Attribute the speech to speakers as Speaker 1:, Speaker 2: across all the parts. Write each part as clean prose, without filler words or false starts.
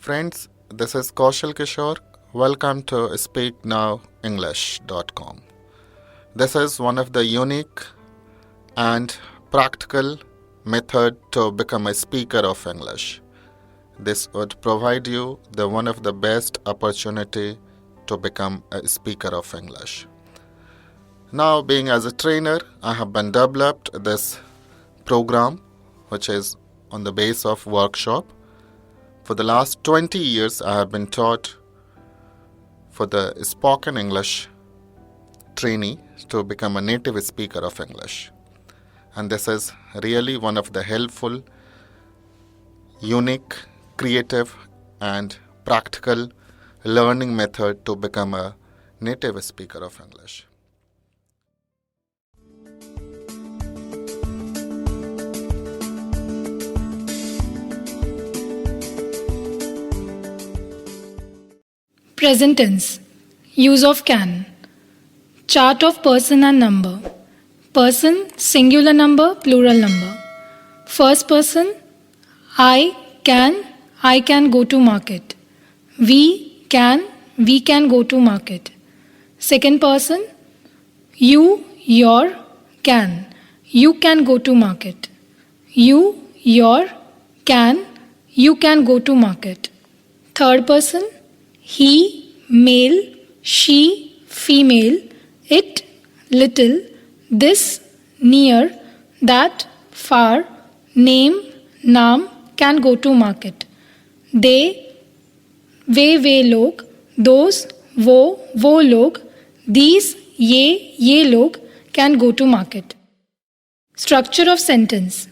Speaker 1: Friends, this is Kaushal Kishore. Welcome to SpeakNowEnglish.com. This is one of the unique and practical method to become a speaker of English. This would provide you one of the best opportunity to become a speaker of English. Now, being as a trainer, I have been developed this program, which is on the base of workshop. For the last 20 years, I have been taught for the spoken English trainee to become a native speaker of English. And this is really one of the helpful, unique, creative, and practical learning method to become a native speaker of English.
Speaker 2: Present tense. Use of can. Chart of person and number. Person, singular number, plural number. First person, I can go to market. We can go to market. Second person, you can go to market. You can go to market. Third person, he, male, she, female, it, little, this, near, that, far, name, naam, can go to market. They, वे लोग, those, वो लोग, these, ये लोग, can go to market. Structure of sentence.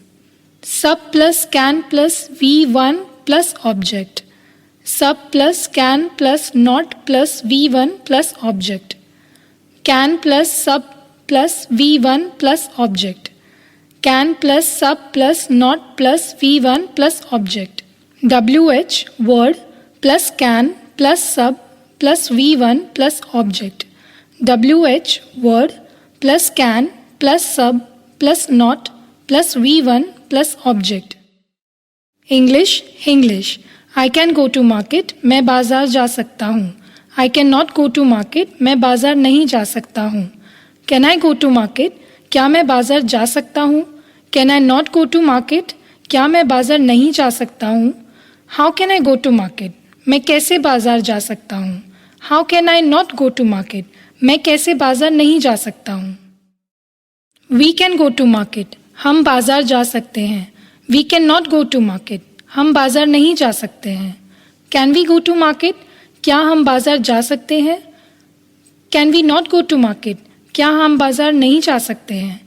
Speaker 2: Sub plus can plus V1 plus object. Sub plus can plus not plus V1 plus object. Can plus sub plus V1 plus object. Can plus sub plus not plus V1 plus object. WH word plus can plus sub plus V1 plus object. WH word plus can plus sub plus not plus V1 plus object. English, English. I can go to market, मैं बाजार जा सकता हूँ. I cannot go to market, मैं बाजार नहीं जा सकता हूँ. Can I go to market? क्या मैं बाजार जा सकता हूँ? Can I not go to market? क्या मैं बाजार नहीं जा सकता हूँ? How can I go to market? मैं कैसे बाजार जा सकता हूँ? How can I not go to market? मैं कैसे बाजार नहीं जा सकता हूँ? We can go to market. हम बाजार जा सकते हैं. We cannot go to market. हम बाजार नहीं जा सकते हैं. Can we go to market? क्या हम बाजार जा सकते हैं? Can we not go to market? क्या हम बाजार नहीं जा सकते हैं?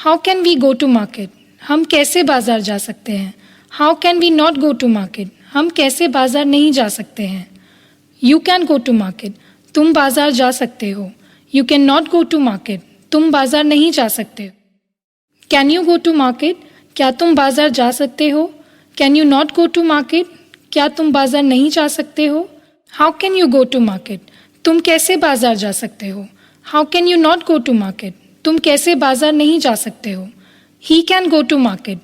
Speaker 2: How can we go to market? हम कैसे बाजार जा सकते हैं? How can we not go to market? हम कैसे बाजार नहीं जा सकते हैं? You can go to market. तुम बाजार जा सकते हो. You can not go to market. तुम बाजार नहीं जा सकते. Can you go to market? क्या तुम बाजार जा सकते हो? Can you not go to market? क्या तुम बाजार नहीं जा सकते हो? How can you go to market? तुम कैसे बाजार जा सकते हो? How can you not go to market? तुम कैसे बाजार नहीं जा सकते हो? He can go to market.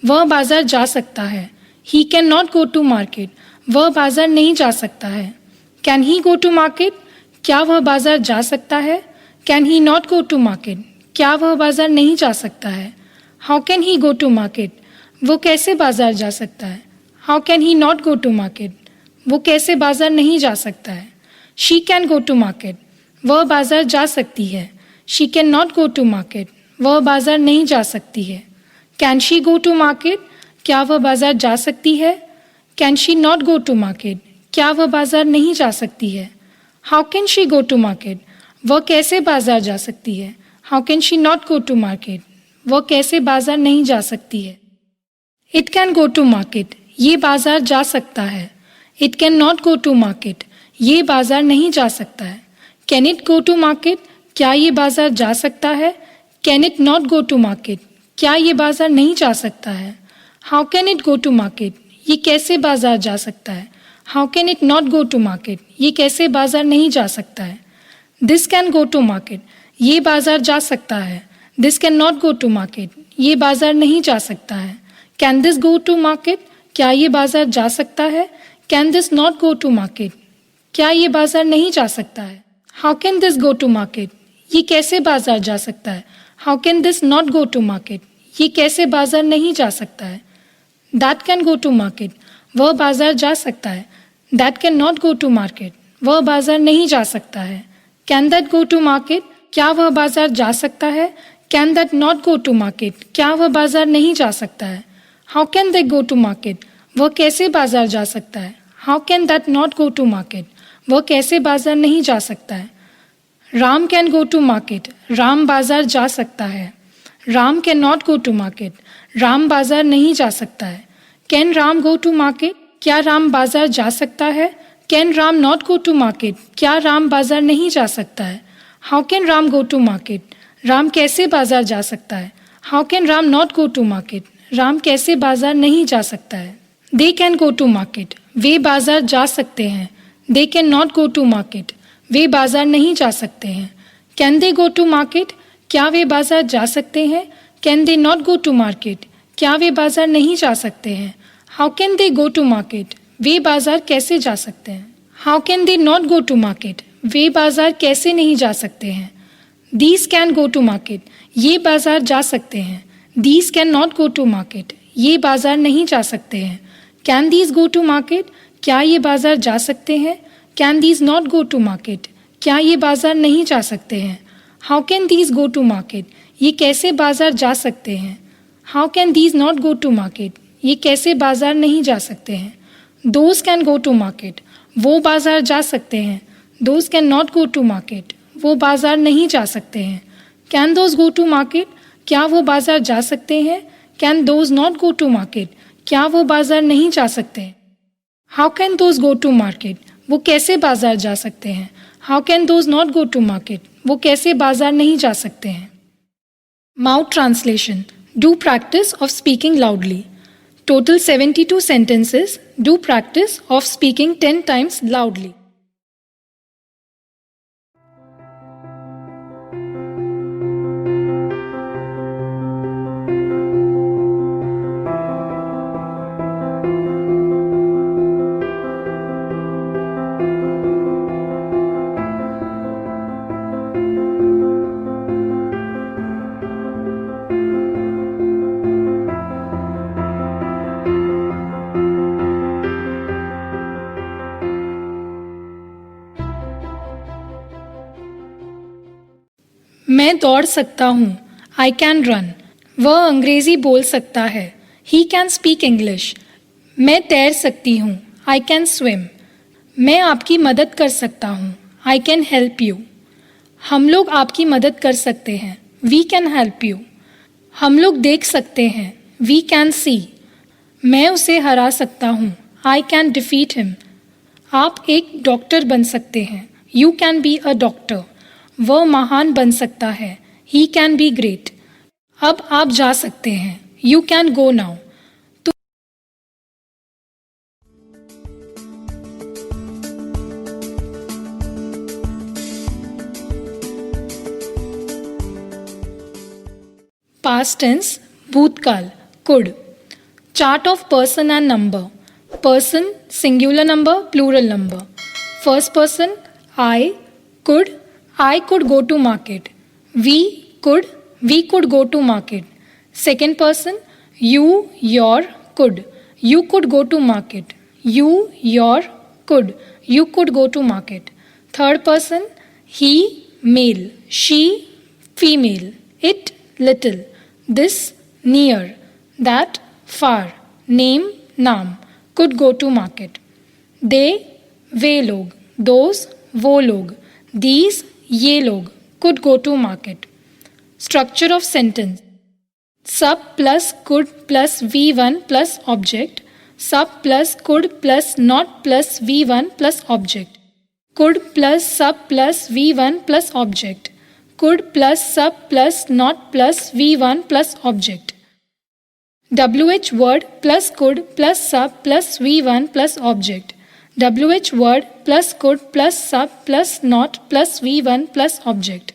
Speaker 2: वह बाजार जा सकता है. He can not go to market. वह बाजार नहीं जा सकता है. Can he go to market? क्या वह बाजार जा सकता है? Can he not go to market? क्या वह बाजार नहीं जा सकता है? How can he go to market? वो कैसे बाजार जा सकता है? How can he not go to market? वो कैसे बाजार नहीं जा सकता है? She can go to market. वह बाजार जा सकती है. She can not go to market. वह बाजार नहीं जा सकती है. Can she go to market? क्या वह बाजार जा सकती है? Can she not go to market? क्या वह बाजार नहीं जा सकती है? How can she go to market? वह कैसे बाजार जा सकती है? How can she not go to market? वह कैसे बाजार नहीं जा सकती है? It can go to market. ये बाजार जा सकता है. It can not go to market. ये बाजार नहीं जा सकता है. Can it go to market? क्या ये बाजार जा सकता है? Can it not go to market? क्या ये बाजार नहीं जा सकता है? How can it go to market? ये कैसे बाजार जा सकता है? How can it not go to market? ये कैसे बाजार नहीं जा सकता है? This can go to market. ये बाजार जा सकता है. This can not go to market. ये बाजार नहीं जा सकता है. Can this go to market? क्या ये बाजार जा सकता है? Can this not go to market? क्या ये बाजार नहीं जा सकता है? How can this go to market? ये कैसे बाजार जा सकता है? How can this not go to market? ये कैसे बाजार नहीं जा सकता है? That can go to market, वह बाजार जा सकता है. That can not go to market, वह बाजार नहीं जा सकता है. Can that go to market? क्या वह बाजार जा सकता है? Can that not go to market? क्या वह बाजार नहीं जा सकता है? How can they go to market? वह कैसे बाजार जा सकता है? How can that not go to market? वह कैसे बाजार नहीं जा सकता है? Ram can go to market, Ram बाजार जा सकता है. Ram can not go to market, Ram बाजार नहीं जा सकता है. Can Ram go to market? क्या राम बाजार जा सकता है? Can Ram not go to market? क्या राम बाजार नहीं जा सकता है? How can Ram go to market? Ram कैसे बाजार जा सकता है? How can Ram not go to market? Ram कैसे बाजार नहीं जा सकता है? They can go to market, वे बाजार जा सकते हैं. They can not go to market, वे बाजार नहीं जा सकते हैं. Can they go to market? क्या वे बाजार जा सकते हैं? Can they not go to market? क्या वे बाजार नहीं जा सकते हैं? How can they go to market? वे बाजार कैसे जा सकते हैं? How can they not go to market? वे बाजार कैसे नहीं जा सकते हैं? These can go to market, ये बाजार जा सकते हैं. These can not go to market, ये बाजार नहीं जा सकते हैं. Can these go to market? क्या ये बाजार जा सकते हैं? Can these not go to market? क्या ये बाजार नहीं जा सकते हैं? How can these go to market? ये कैसे बाजार जा सकते हैं? How can these not go to market? ये कैसे बाजार नहीं जा सकते हैं? Those can go to market, वो बाजार जा सकते हैं. Those can not go to market, वो बाजार नहीं जा सकते हैं. Can those go to market? क्या वो बाजार जा सकते हैं? Can those not go to market? क्या वो बाजार नहीं जा सकते? How can those go to market? वो कैसे बाजार जा सकते हैं? How can those not go to market? वो कैसे बाजार नहीं जा सकते हैं? Mouth translation. Do practice of speaking loudly. Total 72 sentences. Do practice of speaking 10 times loudly. मैं दौड़ सकता हूँ. I can run. वह अंग्रेजी बोल सकता है. He can speak English. मैं तैर सकती हूँ. I can swim. मैं आपकी मदद कर सकता हूँ. I can help you. हम लोग आपकी मदद कर सकते हैं. We can help you. हम लोग देख सकते हैं. We can see. मैं उसे हरा सकता हूँ. I can defeat him. आप एक डॉक्टर बन सकते हैं. You can be a doctor. वह महान बन सकता है. He can be great. अब आप जा सकते हैं. You can go now. Past tense भूतकाल. Could. Chart of person and number. Person singular number plural number. First person I. Could. I could go to market. We could go to market. Second person, you, your, could. You could go to market. You, your, could go to market. Third person, he, male. She, female. It, little. This, near. That, far. Name, naam. Could go to market. They, वे लोग. Those, वो लोग. These, ये लोग. could go to market. Structure of sentence. Sub plus could plus V1 plus object. Sub plus could plus not plus V1 plus object. Could plus sub plus V1 plus object. Could plus sub plus not plus V1 plus object. WH word plus could plus sub plus V1 plus object. WH word plus could plus sub plus not plus V1 plus object.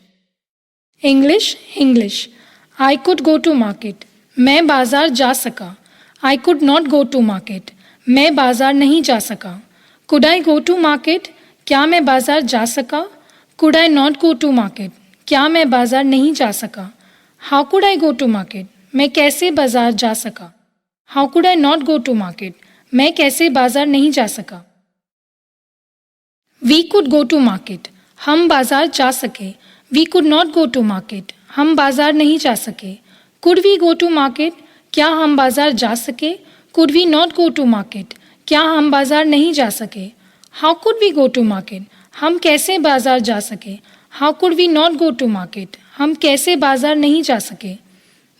Speaker 2: English. I could go to market. मैं बाजार जा सका. I could not go to market. मैं बाजार नहीं जा सका. Could I go to market, क्या मैं बाजार जा सका. Could I not go to market, क्या मैं बाजार नहीं जा सका. How could I go to market, मैं कैसे बाजार जा सका. How could I not go to market, मैं कैसे बाजार नहीं जा सका. We could go to market, हम बाजार जा सके. We could not go to market, हम बाजार नहीं जा सके. Could we go to market, क्या हम बाजार जा सके. Could we not go to market, क्या हम बाजार नहीं जा सके. How could we go to market, हम कैसे बाजार जा सके. How could we not go to market, हम कैसे बाजार नहीं जा सके.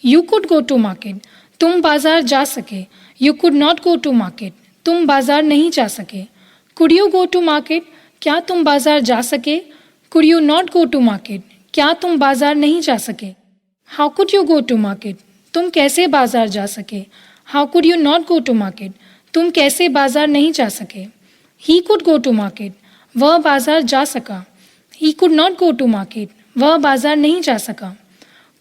Speaker 2: You could go to market, तुम बाजार जा सके. You could not go to market, तुम बाजार नहीं जा सके. Could you go to market, क्या तुम बाजार जा सके. Could you not go to market, क्या तुम बाजार नहीं जा सके. How could you go to market, तुम कैसे बाजार जा सके. How could you not go to market, तुम कैसे बाजार नहीं जा सके. He could go to market, वह बाजार जा सका. He could not go to market, वह बाजार नहीं जा सका.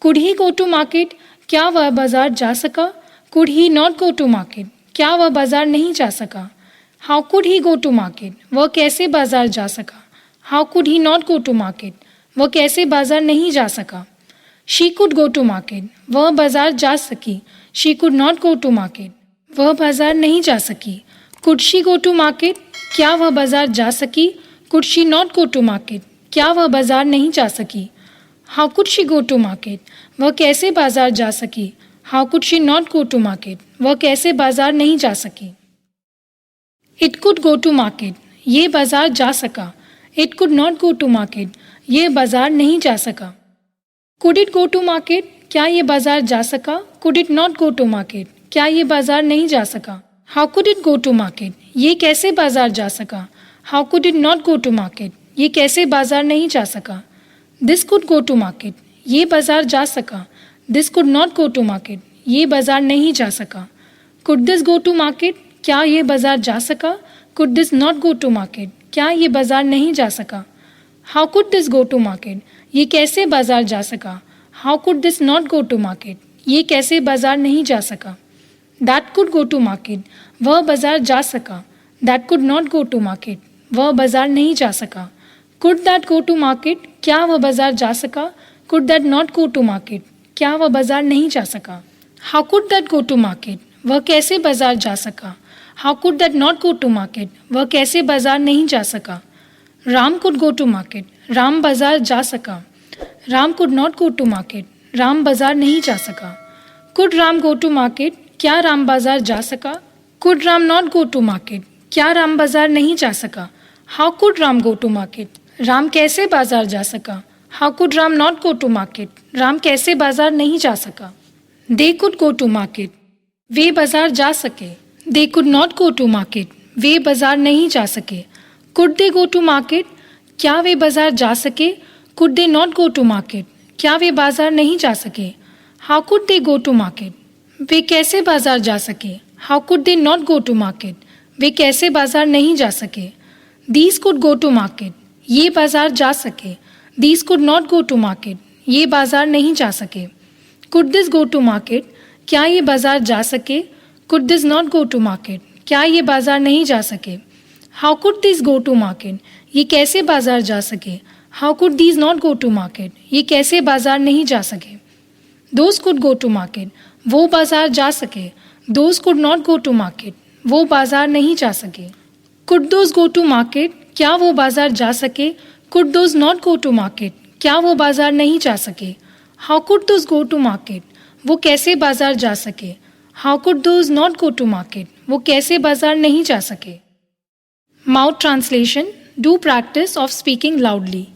Speaker 2: Could he go to market, क्या वह बाजार जा सका. Could he not go to market, क्या वह बाजार नहीं जा सका. How could he go to market, वह कैसे बाजार जा सका. How could he not go to market, वह कैसे बाजार नहीं जा सका. She could go to market, वह बाजार जा सकी. She could not go to market, वह बाजार नहीं जा सकी. Could she go to market, क्या वह बाजार जा सकी. Could she not go to market, क्या वह बाजार नहीं जा सकी. How could she go to market, वह कैसे बाजार जा सकी. How could she not go to market, वह कैसे बाजार नहीं जा सकी. It could go to market, ये बाजार जा सका. It could not go to market, ये बाजार नहीं जा सका. Could it go to market, क्या ये बाजार जा सका. Could it not go to market, क्या ये बाजार नहीं जा सका. How could it go to market, ये कैसे बाजार जा सका. How could it not go to market, ये कैसे बाजार नहीं जा सका. This could go to market, ये बाजार जा सका. This could not go to market, ये बाजार नहीं जा सका. Could this go to market, क्या ये बाजार जा सका. Could this not go to market, क्या ये बाजार नहीं जा सका. How could this go to market, ये कैसे बाजार जा सका. How could this not go to market, ये कैसे बाजार नहीं जा सका. That could go to market, वह बाजार जा सका. That could not go to market, वह बाजार नहीं जा सका. Could that go to market, क्या वह बाजार जा सका. Could that not go to market, क्या वह बाजार नहीं जा सका. How could that go to market, वह कैसे बाजार जा सका. How could that not go to market, वह कैसे बाजार नहीं जा सका. Ram could go to market, Ram बाजार जा सका. Ram could not go to market, Ram बाजार नहीं जा सका. Could Ram go to market, क्या राम बाजार जा सका. Could Ram not go to market, क्या राम बाजार नहीं जा सका. How could Ram go to market, Ram कैसे बाजार जा सका. How could Ram not go to market, Ram कैसे बाजार नहीं जा सका. They could go to market, वे बाजार जा सके. They could not go to market, वे बाजार नहीं जा सके. Could they go to market, क्या वे बाजार जा सके. Could they not go to market, क्या वे बाजार नहीं जा सके. How could they go to market, वे कैसे बाजार जा सके. How could they not go to market, वे कैसे बाजार नहीं जा सके. These could go to market, ये बाजार जा सके. These could not go to market, ये बाजार नहीं जा सके. Could this go to market, क्या ये बाजार जा सके. Could this not go to market, क्या ये बाजार नहीं जा सके. How could this go to market, ये कैसे बाजार जा सके. How could these not go to market, ये कैसे बाजार नहीं जा सके. Those could go to market, वो बाजार जा सके. Those could not go to market, वो बाजार नहीं जा सके. Could those go to market, क्या वो बाजार जा सके. Could those not go to market, क्या वो बाजार नहीं जा सके. How could those go to market, वो कैसे बाजार जा सके. How could those not go to market, वो कैसे बाजार नहीं जा सके. Mouth translation. Do practice of speaking loudly.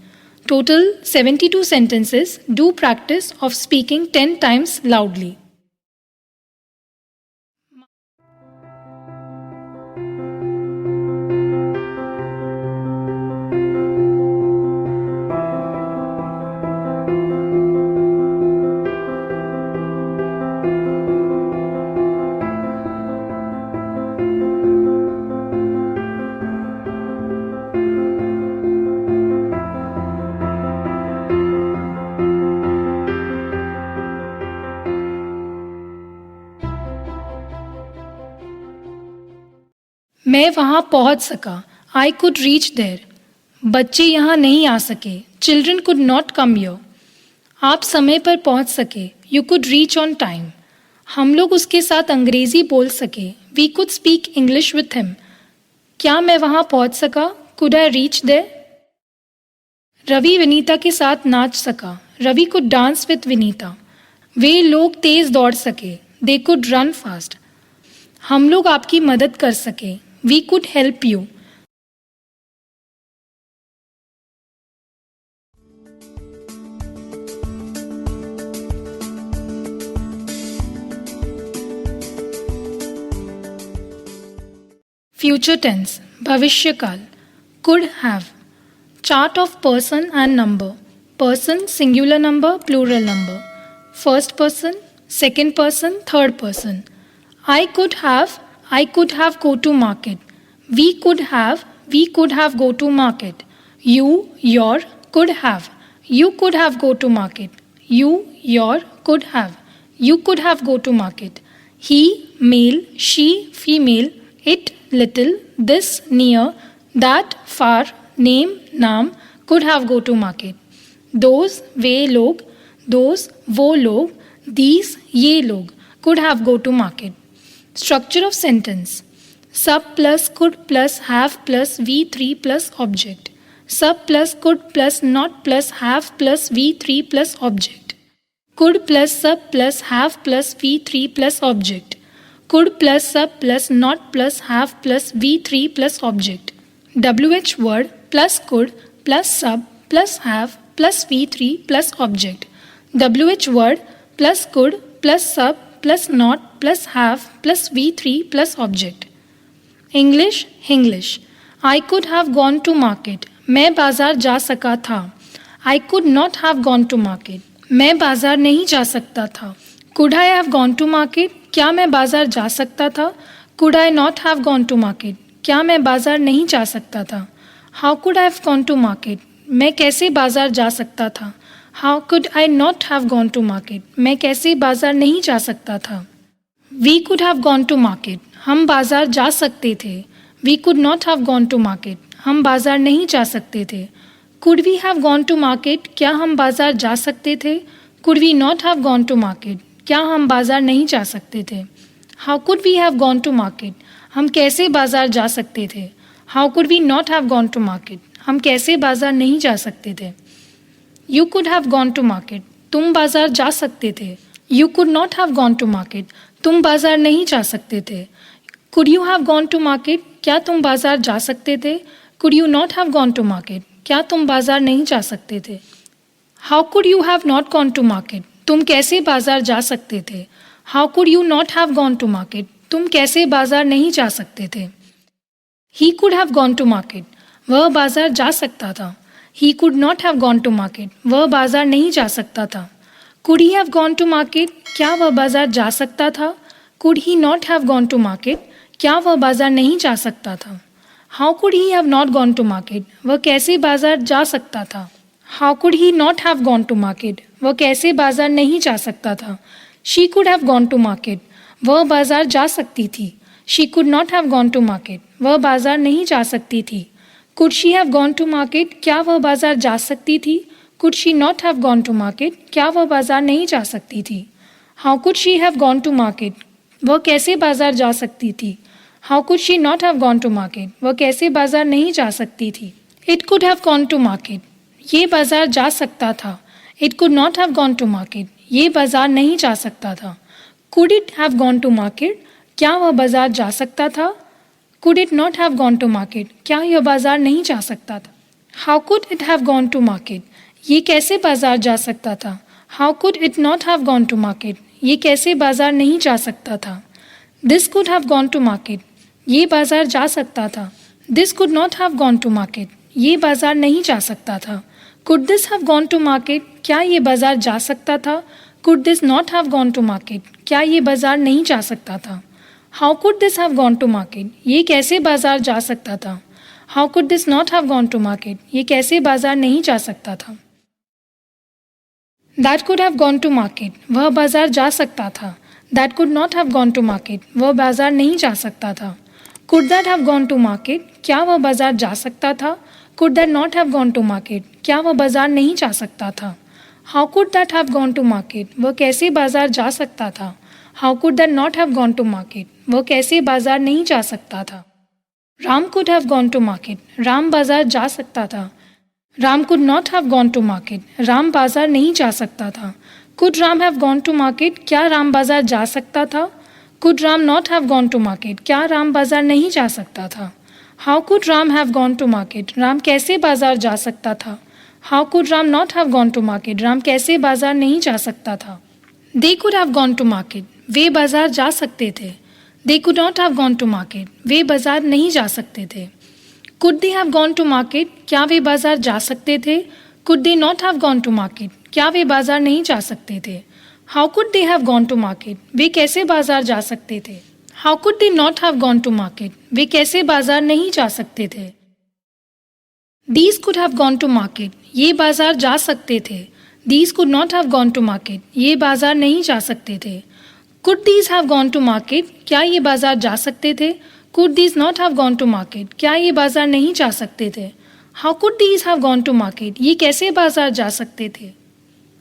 Speaker 2: Total 72 sentences. Do practice of speaking 10 times loudly. मैं वहाँ पहुँच सका. I could reach there. बच्चे यहाँ नहीं आ सके. Children could not come here. आप समय पर पहुंच सके. You could reach on time. हम लोग उसके साथ अंग्रेजी बोल सके. We could speak English with him. क्या मैं वहां पहुंच सका? Could I reach there? Ravi Vinita के साथ नाच सका. Ravi could dance with Vinita. वे लोग तेज दौड़ सके. They could run fast. हम लोग आपकी मदद कर सके. We could help you. Future tense भविष्य काल. Could have. Chart of person and number. Person singular number plural number. First person, second person, third person. I could have go to market. We could have go to market. You, your, could have. You could have go to market. You, your, could have. You could have go to market. He, male, she, female, it, little, this, near, that, far, name, naam, could have go to market. Those, वे लोग, those, वो लोग, these, ये लोग, could have go to market. Structure of sentence. Sub plus could plus have plus V3 plus object. Sub plus could plus not plus have plus V3 plus object. Could plus sub plus have plus V3 plus object. Could plus sub plus not plus have plus V3 plus object. WH word plus could plus sub plus have plus V3 plus object. WH word plus could plus sub plus not plus have plus V3 plus object. English, Hinglish. I could have gone to market. मैं बाजार जा सका था. I could not have gone to market. मैं बाजार नहीं जा सकता था. Could I have gone to market? क्या मैं बाजार जा सकता था? Could I not have gone to market? क्या मैं बाजार नहीं जा सकता था? How could I have gone to market? मैं कैसे बाजार जा सकता था? How could I not have gone to market? मैं कैसे बाजार नहीं जा सकता था? We could have gone to market. हम बाजार जा सकते थे. We could not have gone to market. हम बाजार नहीं जा सकते थे. Could we have gone to market? क्या हम बाजार जा सकते थे? Could we not have gone to market? क्या हम बाजार नहीं जा सकते थे? How could we have gone to market? हम कैसे बाजार जा सकते थे? How could we not have gone to market? हम कैसे बाजार नहीं जा सकते थे? You could have gone to market. तुम बाजार जा सकते थे. You could not have gone to market. तुम बाजार नहीं जा सकते थे. Could you have gone to market? क्या तुम बाजार जा सकते थे? Could you not have gone to market? क्या तुम बाजार नहीं जा सकते थे? How could you have not gone to market? तुम कैसे बाजार जा सकते थे? How could you not have gone to market? तुम कैसे बाजार नहीं जा सकते थे? He could have gone to market. वह बाजार जा सकता था. He could not have gone to market. वह बाजार नहीं जा सकता था. Could he have gone to market? क्या वह बाजार जा सकता था? Could he not have gone to market? क्या वह बाजार नहीं जा सकता था? How could he have not gone to market? वह कैसे बाजार जा सकता था? How could he not have gone to market? वह कैसे बाजार नहीं जा सकता था? She could have gone to market. वह बाजार जा सकती थी. She could not have gone to market. वह बाजार नहीं जा सकती थी. Could she have gone to market? क्या वह बाजार जा सकती थी? Could she not have gone to market? क्या वह बाजार नहीं जा सकती थी? How could she have gone to market? वह कैसे बाजार जा सकती थी? How could she not have gone to market? वह कैसे बाजार नहीं जा सकती थी? It could have gone to market. ये बाजार जा सकता था. It could not have gone to market. ये बाजार नहीं जा सकता था. Could it have gone to market? क्या वह बाजार जा सकता था? Could it not have gone to market? क्या यह बाजार नहीं जा सकता था? How could it have gone to market? ये कैसे बाजार जा सकता था? How could it not have gone to market? ये कैसे बाजार नहीं जा सकता था? This could have gone to market. ये बाजार जा सकता था. This could not have gone to market. ये बाजार नहीं जा सकता था. Could this have gone to market? क्या ये बाजार जा सकता था? Could this not have gone to market? क्या ये बाजार नहीं जा सकता था? How could this have gone to market? ये कैसे बाजार जा सकता था? How could this not have gone to market? ये कैसे बाजार नहीं जा सकता था? That could have gone to market. वह बाजार जा सकता था. That could not have gone to market. वह बाजार नहीं जा सकता था. Could that have gone to market, क्या वह बाजार जा सकता था? Could that not have gone to market, क्या वह बाजार नहीं जा सकता था? How could that have gone to market, वह कैसे बाजार जा सकता था? How could that not have gone to market, वह कैसे बाजार नहीं जा सकता था? Ram could have gone to market, Ram बाजार जा सकता था। Ram could not have gone to market, Ram बाजार नहीं जा सकता था। Could Ram have gone to market, क्या राम बाजार जा सकता था? Could Ram not have gone to market, क्या राम बाजार नहीं जा सकता था? How could Ram have gone to market, Ram कैसे बाजार जा सकता था? How could Ram not have gone to market, Ram कैसे बाजार नहीं जा सकता था? They could have gone to market, वे बाजार जा सकते थे। They could not have gone to market, वे बाजार नहीं जा सकते थे। Could they have gone to market, क्या वे बाजार जा सकते थे? Could they not have gone to market, क्या वे बाजार नहीं जा सकते थे? How could they have gone to market, वे कैसे बाजार जा सकते थे? How could they not have gone to market, वे कैसे बाजार नहीं जा सकते थे? These could have gone to market, ये बाजार जा सकते थे। These could not have gone to market, ये बाजार नहीं जा सकते थे। Could these have gone to market, क्या ये बाजार जा सकते थे? Could these not have gone to market, क्या ये बाजार नहीं जा सकते थे? How could these have gone to market, ये कैसे बाजार जा सकते थे?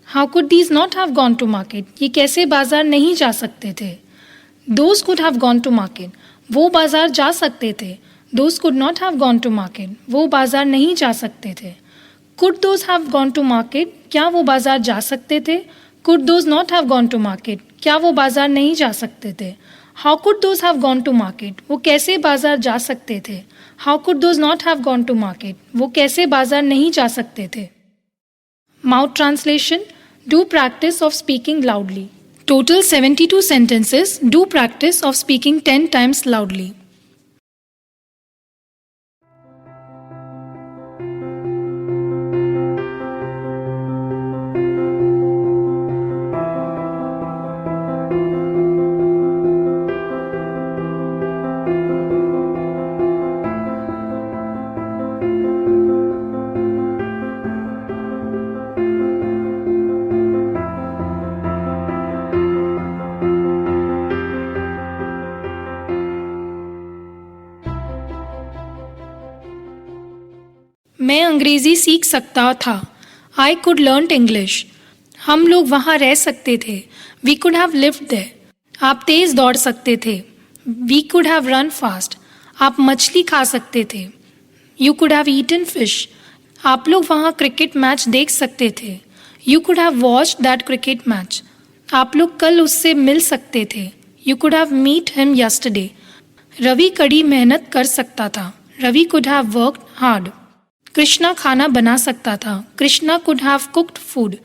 Speaker 2: How could these not have gone to market, ये कैसे बाजार नहीं जा सकते थे? Those could have gone to market, वो बाजार जा सकते थे। Those could not have gone to market, वो बाजार नहीं जा सकते थे। Could those have gone to market, क्या वो बाजार जा सकते थे? Could those not have gone to market, क्या वो बाजार नहीं जा सकते थे? How could those have gone to market, वो कैसे बाजार जा सकते थे? How could those not have gone to market, वो कैसे बाजार नहीं जा सकते थे? Mouth translation, do practice of speaking loudly. Total 72 sentences. Do practice of speaking 10 times loudly. मैं अंग्रेज़ी सीख सकता था। I could learn English. हम लोग वहाँ रह सकते थे। We could have lived there. आप तेज़ दौड़ सकते थे। We could have run fast. आप मछली खा सकते थे। You could have eaten fish. आप लोग वहाँ क्रिकेट मैच देख सकते थे। You could have watched that cricket match. आप लोग कल उससे मिल सकते थे। You could have meet him yesterday. Ravi कड़ी मेहनत कर सकता था। Ravi could have worked hard. Krishna खाना बना सकता था। Krishna could have cooked food.